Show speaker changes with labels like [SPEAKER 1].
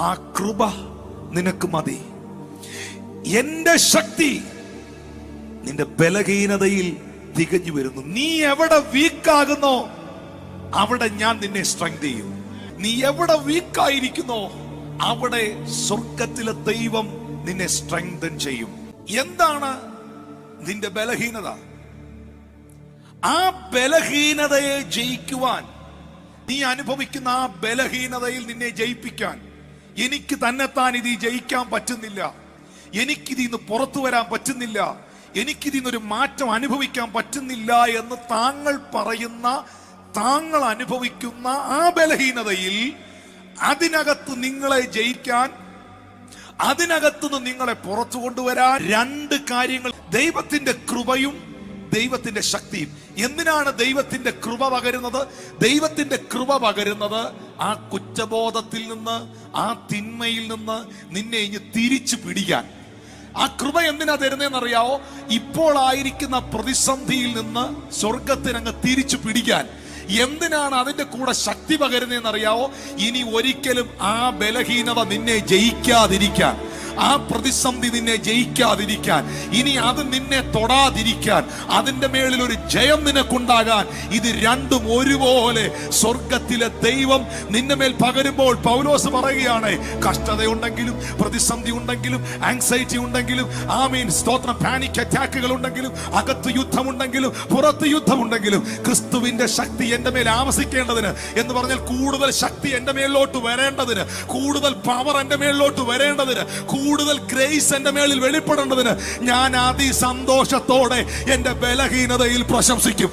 [SPEAKER 1] ആ കൃപ നിനക്ക് മതി. എന്റെ ശക്തി നിന്റെ ബലഹീനതയിൽ തികഞ്ഞു വരുന്നു. നീ എവിടെ വീക്കാകുന്നോ അവിടെ ഞാൻ നിന്നെ സ്ട്രെങ്ത് ചെയ്യും. നീ എവിടെ വീക്കായിരിക്കുന്നോ അവിടെ സ്വർഗത്തിലെ ദൈവം നിന്നെ സ്ട്രെങ്തൻ ചെയ്യും. എന്താണ് നിന്റെ ബലഹീനത? ആ ബലഹീനതയെ ജയിക്കുവാൻ, നീ അനുഭവിക്കുന്ന ആ ബലഹീനതയിൽ നിന്നെ ജയിപ്പിക്കാൻ, എനിക്ക് തന്നെത്താൻ ഇത് ജയിക്കാൻ പറ്റുന്നില്ല, എനിക്കിതിന്ന് പുറത്തു വരാൻ പറ്റുന്നില്ല, എനിക്കിതിന്നൊരു മാറ്റം അനുഭവിക്കാൻ പറ്റുന്നില്ല എന്ന് താങ്കൾ പറയുന്ന, താങ്കൾ അനുഭവിക്കുന്ന ആ ബലഹീനതയിൽ, അതിനകത്ത് നിങ്ങളെ ജയിക്കാൻ, അതിനകത്തുനിന്ന് നിങ്ങളെ പുറത്തു കൊണ്ടുവരാൻ രണ്ട് കാര്യങ്ങൾ: ദൈവത്തിന്റെ കൃപയും ദൈവത്തിന്റെ ശക്തിയും. എന്തിനാണ് ദൈവത്തിന്റെ കൃപ പകരുന്നത്? ദൈവത്തിന്റെ കൃപ പകരുന്നത് ആ കുറ്റബോധത്തിൽ നിന്ന്, ആ തിന്മയിൽ നിന്ന് നിന്നെ ഇനി തിരിച്ചു പിടിക്കാൻ. ആ കൃപ എന്തിനാ തരുന്നതെന്നറിയാവോ? ഇപ്പോൾ ആയിരിക്കുന്ന പ്രതിസന്ധിയിൽ നിന്ന് സ്വർഗത്തിനങ്ങ് തിരിച്ചു പിടിക്കാൻ. എന്തിനാണ് അതിന്റെ കൂടെ ശക്തി പകരുന്നതെന്നറിയാവോ? ഇനി ഒരിക്കലും ആ ബലഹീനത നിന്നെ ജയിക്കാതിരിക്കാൻ, ആ പ്രതിസന്ധി നിന്നെ ജയിക്കാതിരിക്കാൻ, ഇനി അത് നിന്നെ തൊടാതിരിക്കാൻ, അതിന്റെ മേളിൽ ഒരു ജയം നിനക്കുണ്ടാകാൻ. ഇത് രണ്ടും ഒരുപോലെ സ്വർഗത്തിലെ ദൈവം നിന്റെ മേൽ പകരുമ്പോൾ പൗലോസ് പറയുകയാണ്, കഷ്ടതയുണ്ടെങ്കിലും, പ്രതിസന്ധി ഉണ്ടെങ്കിലും, ആങ്സൈറ്റി ഉണ്ടെങ്കിലും, സ്തോത്രം, പാനിക് അറ്റാക്കുകൾ ഉണ്ടെങ്കിലും, അകത്ത് യുദ്ധമുണ്ടെങ്കിലും, പുറത്ത് യുദ്ധമുണ്ടെങ്കിലും, ക്രിസ്തുവിന്റെ ശക്തി എന്റെ മേൽ ആവസിക്കേണ്ടതിന് എന്ന് പറഞ്ഞാൽ കൂടുതൽ ശക്തി എന്റെ മേലിലോട്ട് വരേണ്ടതിന്, കൂടുതൽ പവർ എന്റെ മേലിലോട്ട് വരേണ്ടതിന്, കൂടുതൽ ഗ്രേസ് എന്റെ മേളിൽ വെളിപ്പെടേണ്ടതിന് ഞാൻ അതിസന്തോഷത്തോടെ എന്റെ ബലഹീനതയിൽ പ്രശംസിക്കും.